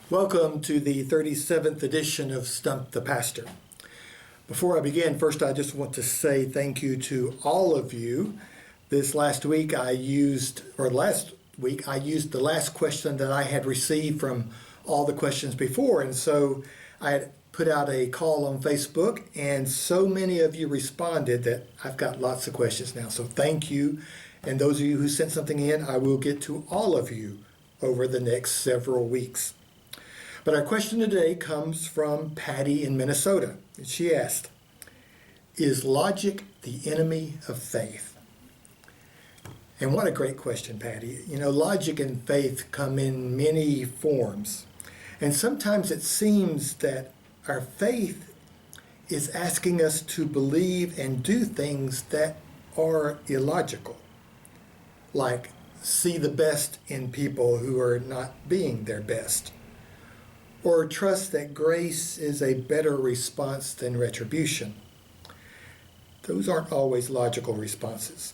Welcome to the 37th edition of Stump the Pastor. Before I begin, first I just want to say thank you to all of you. Last week I used the last question that I had received from all the questions before, and so I had put out a call on Facebook, and so many of you responded that I've got lots of questions now. So thank you, and those of you who sent something in, I will get to all of you over the next several weeks. But our question today comes from Patty in Minnesota. She asked, "Is logic the enemy of faith?" And what a great question, Patty. You know, logic and faith come in many forms. And sometimes it seems that our faith is asking us to believe and do things that are illogical, like see the best in people who are not being their best, or trust that grace is a better response than retribution. Those aren't always logical responses.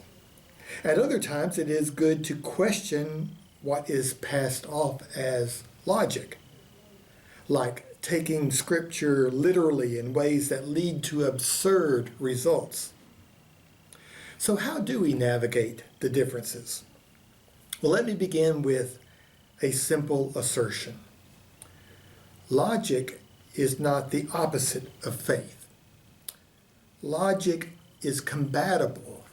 At other times, it is good to question what is passed off as logic, like taking Scripture literally in ways that lead to absurd results. So how do we navigate the differences? Well, let me begin with a simple assertion. Logic is not the opposite of faith. Logic is compatible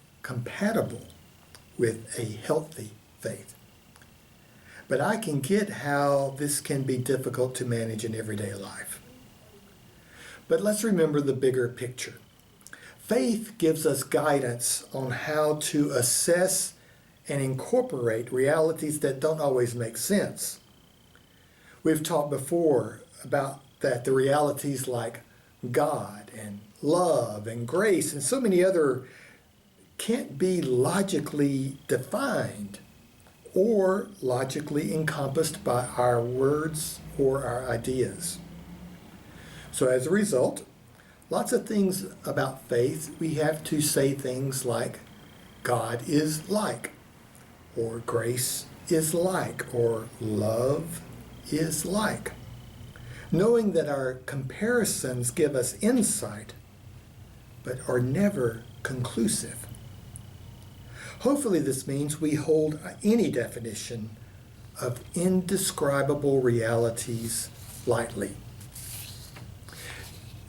with a healthy faith. But I can get how this can be difficult to manage in everyday life. But let's remember the bigger picture. Faith gives us guidance on how to assess and incorporate realities that don't always make sense. We've talked before about that the realities like God and love and grace and so many other can't be logically defined or logically encompassed by our words or our ideas. So as a result, lots of things about faith, we have to say things like God is like, or grace is like, or love is like, knowing that our comparisons give us insight, but are never conclusive. Hopefully this means we hold any definition of indescribable realities lightly.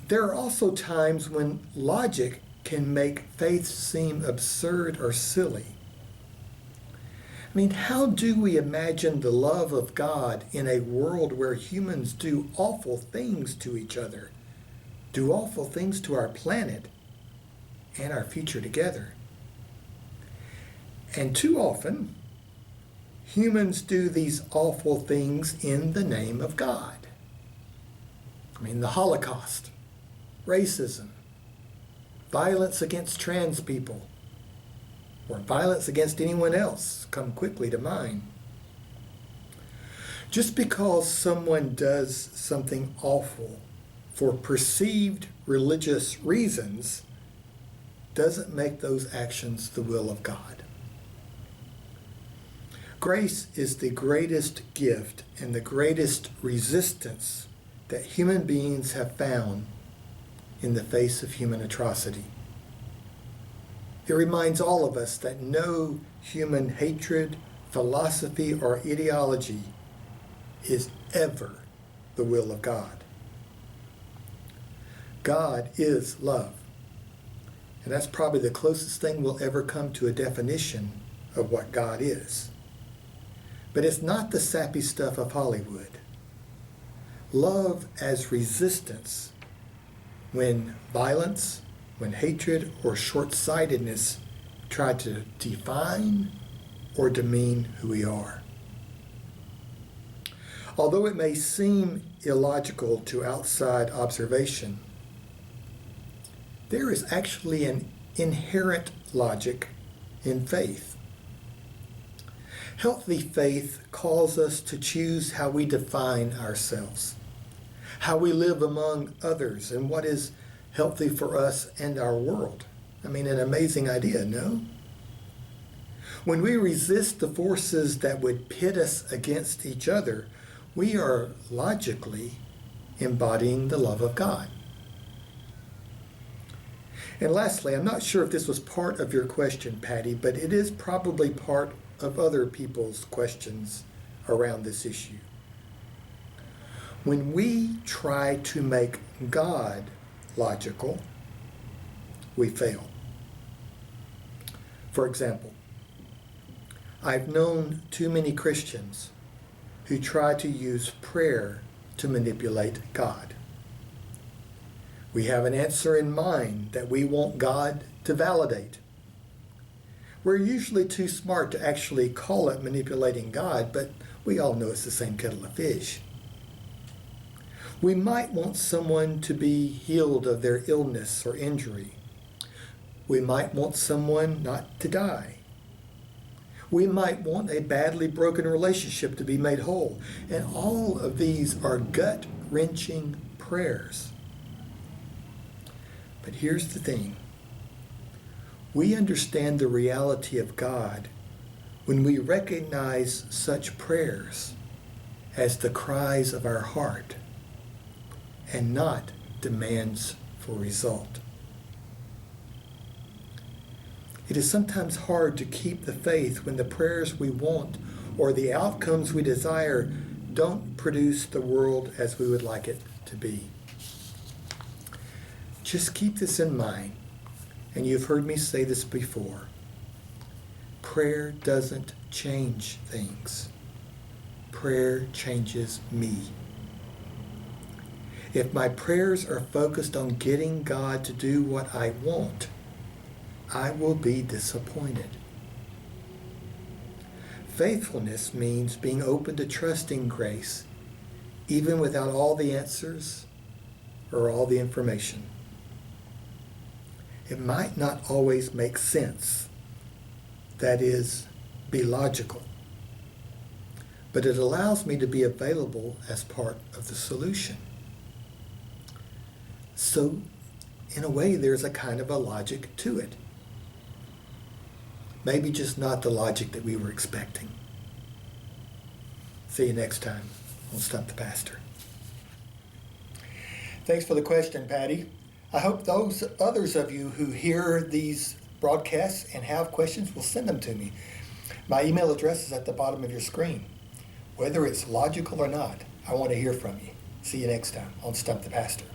There are also times when logic can make faith seem absurd or silly. I mean, how do we imagine the love of God in a world where humans do awful things to each other, do awful things to our planet and our future together? And too often, humans do these awful things in the name of God. I mean, the Holocaust, racism, violence against trans people, or violence against anyone else come quickly to mind. Just because someone does something awful for perceived religious reasons doesn't make those actions the will of God. Grace is the greatest gift and the greatest resistance that human beings have found in the face of human atrocity. It reminds all of us that no human hatred, philosophy, or ideology is ever the will of God. God is love. And that's probably the closest thing we'll ever come to a definition of what God is. But it's not the sappy stuff of Hollywood. Love as resistance when violence, when hatred or short-sightedness try to define or demean who we are. Although it may seem illogical to outside observation, there is actually an inherent logic in faith. Healthy faith calls us to choose how we define ourselves, how we live among others, and what is healthy for us and our world. I mean, an amazing idea, no? When we resist the forces that would pit us against each other, we are logically embodying the love of God. And lastly, I'm not sure if this was part of your question, Patty, but it is probably part of other people's questions around this issue. When we try to make God logical, we fail. For example, I've known too many Christians who try to use prayer to manipulate God. We have an answer in mind that we want God to validate. We're usually too smart to actually call it manipulating God, but we all know it's the same kettle of fish. We might want someone to be healed of their illness or injury. We might want someone not to die. We might want a badly broken relationship to be made whole. And all of these are gut-wrenching prayers. But here's the thing. We understand the reality of God when we recognize such prayers as the cries of our heart and not demands for result. It is sometimes hard to keep the faith when the prayers we want or the outcomes we desire don't produce the world as we would like it to be. Just keep this in mind, and you've heard me say this before. Prayer doesn't change things. Prayer changes me. If my prayers are focused on getting God to do what I want, I will be disappointed. Faithfulness means being open to trusting grace, even without all the answers or all the information. It might not always make sense, that is, be logical, but it allows me to be available as part of the solution. So, in a way, there's a kind of a logic to it. Maybe just not the logic that we were expecting. See you next time on Stump the Pastor. Thanks for the question, Patty. I hope those others of you who hear these broadcasts and have questions will send them to me. My email address is at the bottom of your screen. Whether it's logical or not, I want to hear from you. See you next time on Stump the Pastor.